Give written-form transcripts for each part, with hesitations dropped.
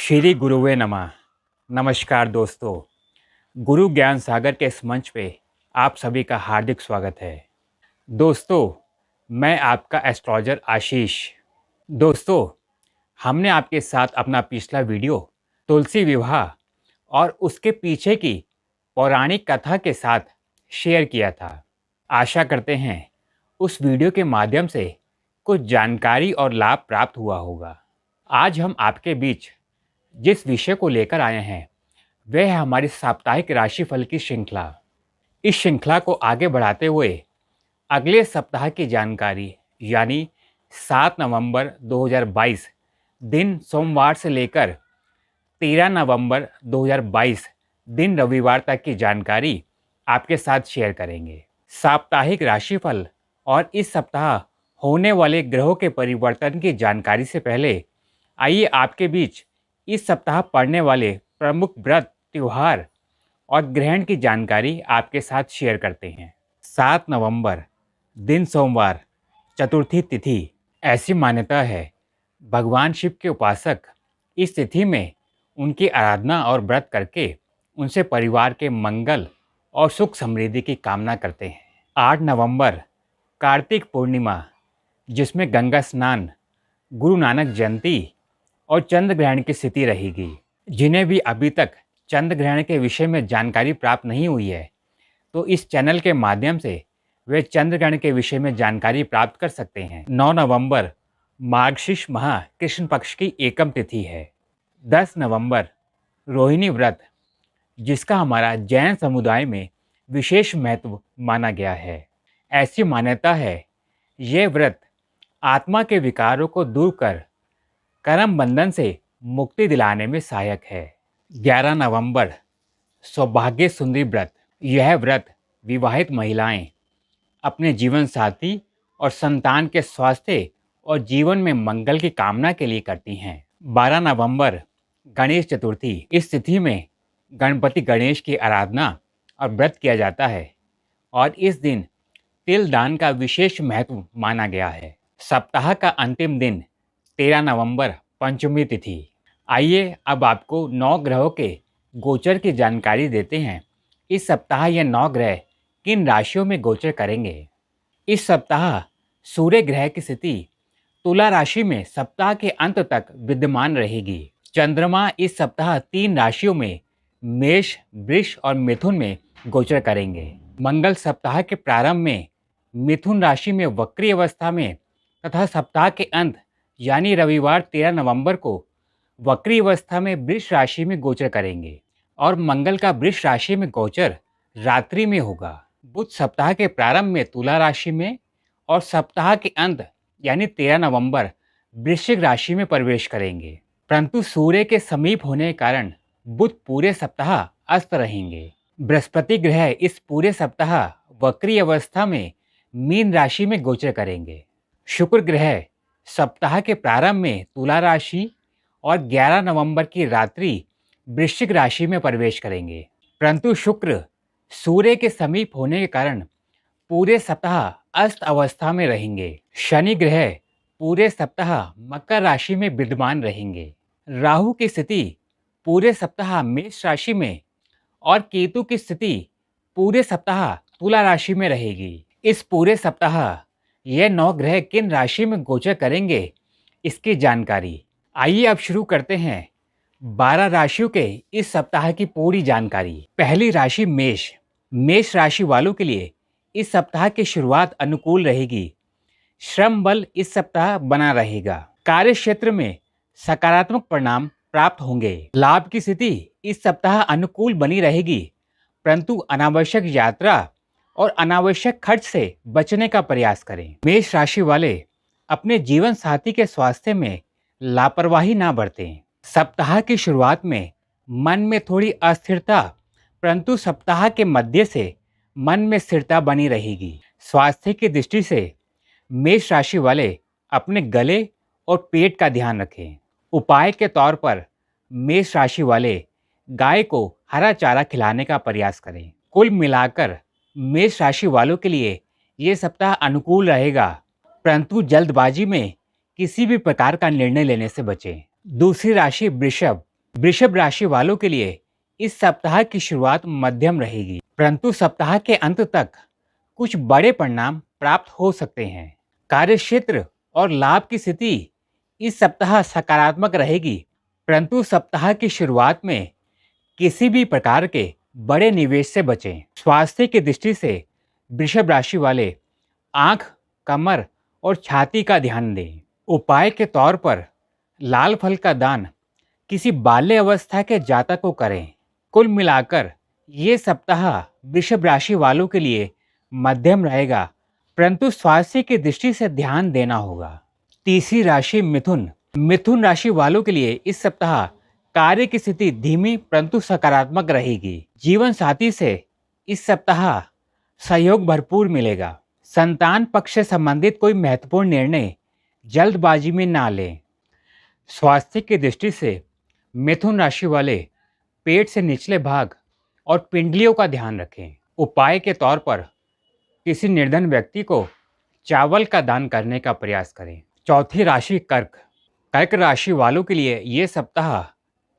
श्री गुरुवे नमः। नमस्कार दोस्तों, गुरु ज्ञान सागर के इस मंच पे आप सभी का हार्दिक स्वागत है। दोस्तों, मैं आपका एस्ट्रोलॉजर आशीष। दोस्तों, हमने आपके साथ अपना पिछला वीडियो तुलसी विवाह और उसके पीछे की पौराणिक कथा के साथ शेयर किया था। आशा करते हैं उस वीडियो के माध्यम से कुछ जानकारी और लाभ प्राप्त हुआ होगा। आज हम आपके बीच जिस विषय को लेकर आए हैं वह है हमारी साप्ताहिक राशिफल की श्रृंखला। इस श्रृंखला को आगे बढ़ाते हुए अगले सप्ताह की जानकारी यानी 7 नवंबर 2022 दिन सोमवार से लेकर 13 नवंबर 2022 दिन रविवार तक की जानकारी आपके साथ शेयर करेंगे। साप्ताहिक राशिफल और इस सप्ताह होने वाले ग्रहों के परिवर्तन की जानकारी से पहले आइए आपके बीच इस सप्ताह पड़ने वाले प्रमुख व्रत, त्योहार और ग्रहण की जानकारी आपके साथ शेयर करते हैं। 7 नवंबर दिन सोमवार, चतुर्थी तिथि। ऐसी मान्यता है भगवान शिव के उपासक इस तिथि में उनकी आराधना और व्रत करके उनसे परिवार के मंगल और सुख समृद्धि की कामना करते हैं। 8 नवंबर कार्तिक पूर्णिमा, जिसमें गंगा स्नान, गुरु नानक जयंती और चंद्र ग्रहण की स्थिति रहेगी। जिन्हें भी अभी तक चंद्र ग्रहण के विषय में जानकारी प्राप्त नहीं हुई है तो इस चैनल के माध्यम से वे चंद्र ग्रहण के विषय में जानकारी प्राप्त कर सकते हैं। 9 नवंबर मार्गशीर्ष माह कृष्ण पक्ष की एकम तिथि है। 10 नवंबर रोहिणी व्रत, जिसका हमारा जैन समुदाय में विशेष महत्व माना गया है। ऐसी मान्यता है ये व्रत आत्मा के विकारों को दूर कर कर्म बंधन से मुक्ति दिलाने में सहायक है। 11 नवंबर सौभाग्य सुंदरी व्रत। यह व्रत विवाहित महिलाएं अपने जीवन साथी और संतान के स्वास्थ्य और जीवन में मंगल की कामना के लिए करती हैं। 12 नवंबर गणेश चतुर्थी। इस तिथि में गणपति गणेश की आराधना और व्रत किया जाता है और इस दिन तिल दान का विशेष महत्व माना गया है। सप्ताह का अंतिम दिन 13 नवंबर पंचमी तिथि। आइए अब आपको 9 ग्रहों के गोचर की जानकारी देते हैं। इस सप्ताह ये 9 ग्रह किन राशियों में गोचर करेंगे। इस सप्ताह सूर्य ग्रह की स्थिति तुला राशि में सप्ताह के अंत तक विद्यमान रहेगी। चंद्रमा इस सप्ताह 3 राशियों में मेष, वृष और मिथुन में गोचर करेंगे। मंगल सप्ताह के प्रारंभ में मिथुन राशि में वक्री अवस्था में तथा सप्ताह के अंत यानी रविवार 13 नवंबर को वक्री अवस्था में वृष राशि में गोचर करेंगे और मंगल का वृष राशि में गोचर रात्रि में होगा। बुध सप्ताह के प्रारंभ में तुला राशि में और सप्ताह के अंत यानी 13 नवंबर वृश्चिक राशि में प्रवेश करेंगे। परंतु सूर्य के समीप होने के कारण बुध पूरे सप्ताह अस्त रहेंगे। बृहस्पति ग्रह इस पूरे सप्ताह वक्री अवस्था में मीन राशि में गोचर करेंगे। शुक्र ग्रह सप्ताह के प्रारंभ में तुला राशि और 11 नवंबर की रात्रि वृश्चिक राशि में प्रवेश करेंगे। परंतु शुक्र सूर्य के समीप होने के कारण पूरे सप्ताह अस्त अवस्था में रहेंगे। शनि ग्रह पूरे सप्ताह मकर राशि में विद्यमान रहेंगे। राहु की स्थिति पूरे सप्ताह मेष राशि में और केतु की स्थिति पूरे सप्ताह तुला राशि में रहेगी। इस पूरे सप्ताह यह 9 ग्रह किन राशि में गोचर करेंगे इसकी जानकारी। आइए अब शुरू करते हैं 12 राशियों के इस सप्ताह की पूरी जानकारी। पहली राशि मेष। मेष राशि वालों के लिए इस सप्ताह की शुरुआत अनुकूल रहेगी। श्रम बल इस सप्ताह बना रहेगा। कार्य क्षेत्र में सकारात्मक परिणाम प्राप्त होंगे। लाभ की स्थिति इस सप्ताह अनुकूल बनी रहेगी, परंतु अनावश्यक यात्रा और अनावश्यक खर्च से बचने का प्रयास करें। मेष राशि वाले अपने जीवन साथी के स्वास्थ्य में लापरवाही ना बरतें। सप्ताह की शुरुआत में मन में थोड़ी अस्थिरता, परंतु सप्ताह के मध्य से मन में स्थिरता बनी रहेगी। स्वास्थ्य की दृष्टि से मेष राशि वाले अपने गले और पेट का ध्यान रखें। उपाय के तौर पर मेष राशि वाले गाय को हरा चारा खिलाने का प्रयास करें। कुल मिलाकर मेष राशि वालों के लिए ये सप्ताह अनुकूल रहेगा, परंतु जल्दबाजी में किसी भी प्रकार का निर्णय लेने से बचें। दूसरी राशि वृषभ। वृषभ राशि वालों के लिए इस सप्ताह की शुरुआत मध्यम रहेगी, परंतु सप्ताह के अंत तक कुछ बड़े परिणाम प्राप्त हो सकते हैं। कार्यक्षेत्र और लाभ की स्थिति इस सप्ताह सकारात्मक रहेगी, परंतु सप्ताह की शुरुआत में किसी भी प्रकार के बड़े निवेश से बचें। स्वास्थ्य की दृष्टि से वृषभ राशि वाले आंख, कमर और छाती का ध्यान दें। उपाय के तौर पर लाल फल का दान किसी बाल्य अवस्था के जातक को करें। कुल मिलाकर ये सप्ताह वृषभ राशि वालों के लिए मध्यम रहेगा, परंतु स्वास्थ्य की दृष्टि से ध्यान देना होगा। तीसरी राशि मिथुन। मिथुन राशि वालों के लिए इस सप्ताह कार्य की स्थिति धीमी परंतु सकारात्मक रहेगी। जीवन साथी से इस सप्ताह सहयोग भरपूर मिलेगा। संतान पक्ष से संबंधित कोई महत्वपूर्ण निर्णय जल्दबाजी में ना लें। स्वास्थ्य की दृष्टि से मिथुन राशि वाले पेट से निचले भाग और पिंडलियों का ध्यान रखें। उपाय के तौर पर किसी निर्धन व्यक्ति को चावल का दान करने का प्रयास करें। चौथी राशि कर्क। कर्क राशि वालों के लिए ये सप्ताह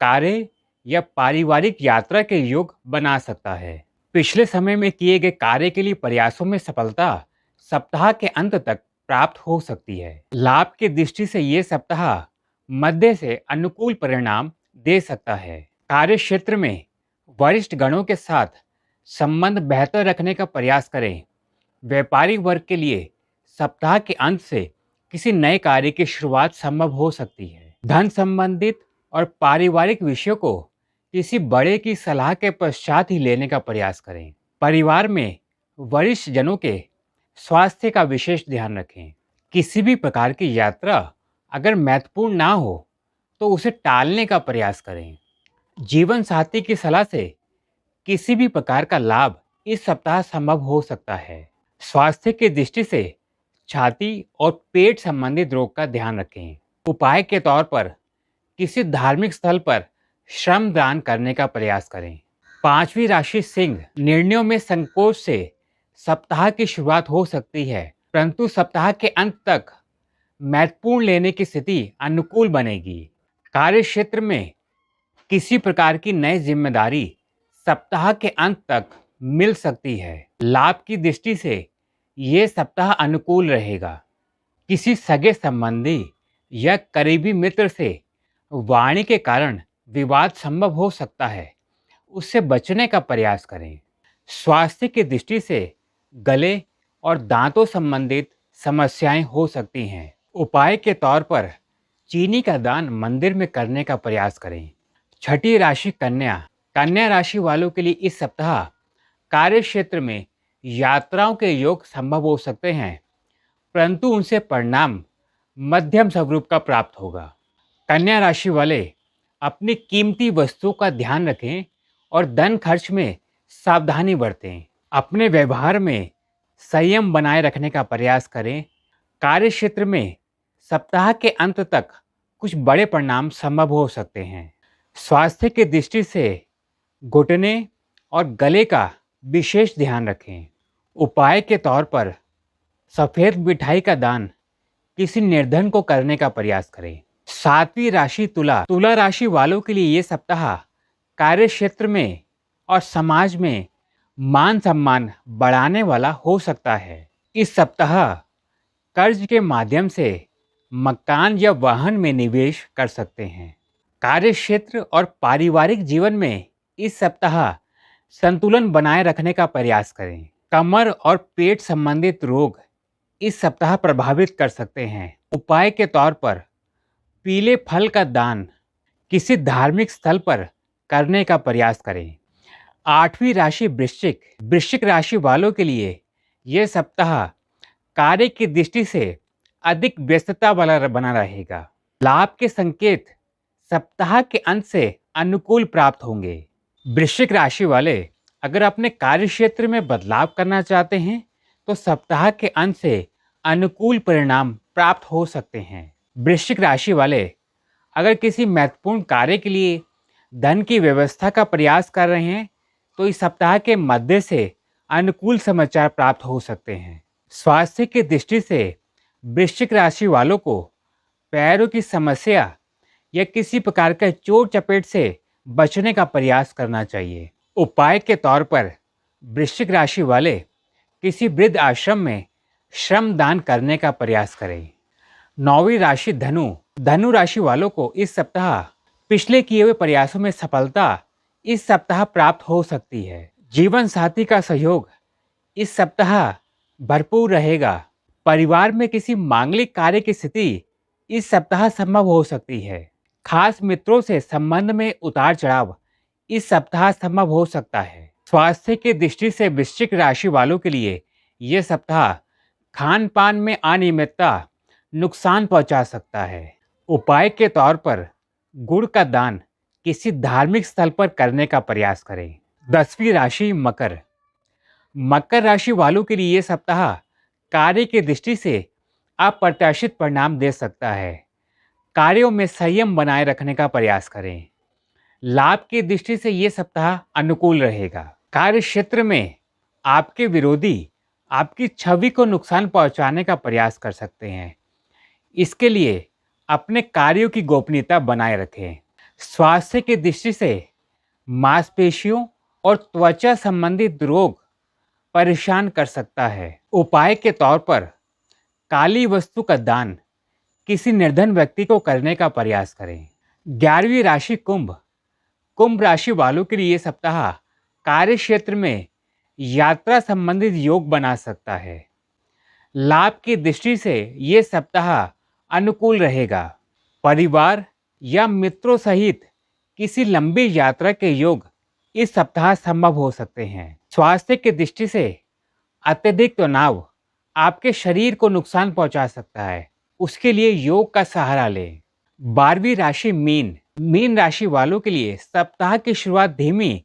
कार्य या पारिवारिक यात्रा के योग बना सकता है। पिछले समय में किए गए कार्य के लिए प्रयासों में सफलता सप्ताह के अंत तक प्राप्त हो सकती है। लाभ की दृष्टि से ये सप्ताह मध्य से अनुकूल परिणाम दे सकता है। कार्य क्षेत्र में वरिष्ठ गणों के साथ संबंध बेहतर रखने का प्रयास करें। व्यापारिक वर्ग के लिए सप्ताह के अंत से किसी नए कार्य की शुरुआत संभव हो सकती है। धन संबंधित और पारिवारिक विषयों को किसी बड़े की सलाह के पश्चात ही लेने का प्रयास करें। परिवार में वरिष्ठ जनों के स्वास्थ्य का विशेष ध्यान रखें। किसी भी प्रकार की यात्रा अगर महत्वपूर्ण ना हो तो उसे टालने का प्रयास करें। जीवन साथी की सलाह से किसी भी प्रकार का लाभ इस सप्ताह संभव हो सकता है। स्वास्थ्य की दृष्टि से छाती और पेट संबंधित रोग का ध्यान रखें। उपाय के तौर पर किसी धार्मिक स्थल पर श्रम दान करने का प्रयास करें। पांचवी राशि सिंह। निर्णयों में संकोच से सप्ताह की शुरुआत हो सकती है, परंतु सप्ताह के अंत तक महत्वपूर्ण लेने की स्थिति अनुकूल बनेगी। कार्य क्षेत्र में किसी प्रकार की नई जिम्मेदारी सप्ताह के अंत तक मिल सकती है। लाभ की दृष्टि से ये सप्ताह अनुकूल रहेगा। किसी सगे संबंधी या करीबी मित्र से वाणी के कारण विवाद संभव हो सकता है, उससे बचने का प्रयास करें। स्वास्थ्य की दृष्टि से गले और दांतों संबंधित समस्याएं हो सकती हैं। उपाय के तौर पर चीनी का दान मंदिर में करने का प्रयास करें। छठी राशि कन्या। कन्या राशि वालों के लिए इस सप्ताह कार्य क्षेत्र में यात्राओं के योग संभव हो सकते हैं, परंतु उनसे परिणाम मध्यम स्वरूप का प्राप्त होगा। कन्या राशि वाले अपनी कीमती वस्तुओं का ध्यान रखें और धन खर्च में सावधानी बरतें। अपने व्यवहार में संयम बनाए रखने का प्रयास करें। कार्य क्षेत्र में सप्ताह के अंत तक कुछ बड़े परिणाम संभव हो सकते हैं। स्वास्थ्य की दृष्टि से घुटने और गले का विशेष ध्यान रखें। उपाय के तौर पर सफ़ेद मिठाई का दान किसी निर्धन को करने का प्रयास करें। सातवीं राशि तुला। तुला राशि वालों के लिए ये सप्ताह कार्य क्षेत्र में और समाज में मान सम्मान बढ़ाने वाला हो सकता है। इस सप्ताह कर्ज के माध्यम से मकान या वाहन में निवेश कर सकते हैं। कार्य क्षेत्र और पारिवारिक जीवन में इस सप्ताह संतुलन बनाए रखने का प्रयास करें। कमर और पेट संबंधित रोग इस सप्ताह प्रभावित कर सकते हैं। उपाय के तौर पर पीले फल का दान किसी धार्मिक स्थल पर करने का प्रयास करें। आठवीं राशि वृश्चिक। वृश्चिक राशि वालों के लिए यह सप्ताह कार्य की दृष्टि से अधिक व्यस्तता वाला बना रहेगा। लाभ के संकेत सप्ताह के अंत से अनुकूल प्राप्त होंगे। वृश्चिक राशि वाले अगर अपने कार्य क्षेत्र में बदलाव करना चाहते हैं तो सप्ताह के अंत से अनुकूल परिणाम प्राप्त हो सकते हैं। वृश्चिक राशि वाले अगर किसी महत्वपूर्ण कार्य के लिए धन की व्यवस्था का प्रयास कर रहे हैं तो इस सप्ताह के मध्य से अनुकूल समाचार प्राप्त हो सकते हैं। स्वास्थ्य की दृष्टि से वृश्चिक राशि वालों को पैरों की समस्या या किसी प्रकार के चोट चपेट से बचने का प्रयास करना चाहिए। उपाय के तौर पर वृश्चिक राशि वाले किसी वृद्ध आश्रम में श्रम दान करने का प्रयास करें। 9वीं राशि धनु। धनु राशि वालों को इस सप्ताह पिछले किए हुए प्रयासों में सफलता इस सप्ताह प्राप्त हो सकती है। जीवन साथी का सहयोग इस सप्ताह भरपूर रहेगा। परिवार में किसी मांगलिक कार्य की स्थिति इस सप्ताह संभव हो सकती है। खास मित्रों से संबंध में उतार चढ़ाव इस सप्ताह संभव हो सकता है। स्वास्थ्य की दृष्टि से वृश्चिक राशि वालों के लिए यह सप्ताह खान पान में अनियमितता नुकसान पहुंचा सकता है। उपाय के तौर पर गुड़ का दान किसी धार्मिक स्थल पर करने का प्रयास करें। 10वीं राशि मकर। मकर राशि वालों के लिए यह सप्ताह कार्य की दृष्टि से अप्रत्याशित परिणाम दे सकता है। कार्यों में संयम बनाए रखने का प्रयास करें। लाभ की दृष्टि से यह सप्ताह अनुकूल रहेगा। कार्य क्षेत्र में आपके विरोधी आपकी छवि को नुकसान पहुंचाने का प्रयास कर सकते हैं। इसके लिए अपने कार्यों की गोपनीयता बनाए रखें। स्वास्थ्य की दृष्टि से मांसपेशियों और त्वचा संबंधित रोग परेशान कर सकता है। उपाय के तौर पर काली वस्तु का दान किसी निर्धन व्यक्ति को करने का प्रयास करें। 11वीं राशि कुंभ। कुंभ राशि वालों के लिए सप्ताह कार्य क्षेत्र में यात्रा संबंधित योग बना सकता है। लाभ की दृष्टि से ये सप्ताह अनुकूल रहेगा। परिवार या मित्रों सहित किसी लंबी यात्रा के योग इस सप्ताह संभव हो सकते हैं। स्वास्थ्य की दृष्टि से अत्यधिक तनाव आपके शरीर को नुकसान पहुंचा सकता है। उसके लिए योग का सहारा लें। 12वीं राशि मीन। मीन राशि वालों के लिए सप्ताह की शुरुआत धीमी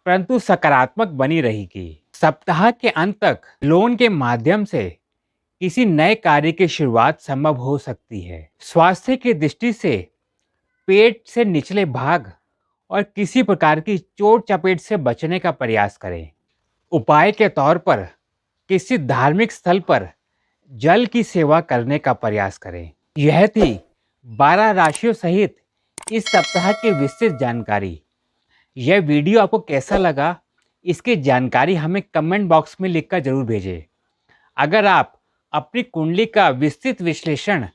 परंतु सकारात्मक बनी रहेगी। सप्ताह के अंत तक लोन के माध्यम से किसी नए कार्य की शुरुआत संभव हो सकती है। स्वास्थ्य की दृष्टि से पेट से निचले भाग और किसी प्रकार की चोट चपेट से बचने का प्रयास करें। उपाय के तौर पर किसी धार्मिक स्थल पर जल की सेवा करने का प्रयास करें। यह थी 12 राशियों सहित इस सप्ताह की विस्तृत जानकारी। यह वीडियो आपको कैसा लगा, इसकी जानकारी हमें कमेंट बॉक्स में लिखकर जरूर भेजें। अगर आप अपनी कुंडली का विस्तृत विश्लेषण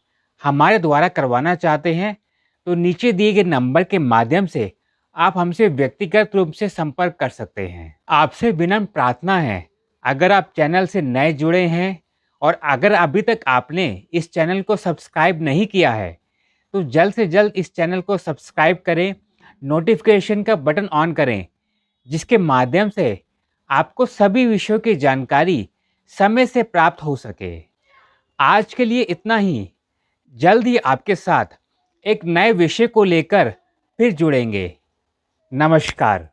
हमारे द्वारा करवाना चाहते हैं तो नीचे दिए गए नंबर के माध्यम से आप हमसे व्यक्तिगत रूप से संपर्क कर सकते हैं। आपसे विनम्र प्रार्थना है, अगर आप चैनल से नए जुड़े हैं और अगर अभी तक आपने इस चैनल को सब्सक्राइब नहीं किया है तो जल्द से जल्द इस चैनल को सब्सक्राइब करें, नोटिफिकेशन का बटन ऑन करें, जिसके माध्यम से आपको सभी विषयों की जानकारी समय से प्राप्त हो सके। आज के लिए इतना ही। जल्द ही आपके साथ एक नए विषय को लेकर फिर जुड़ेंगे। नमस्कार।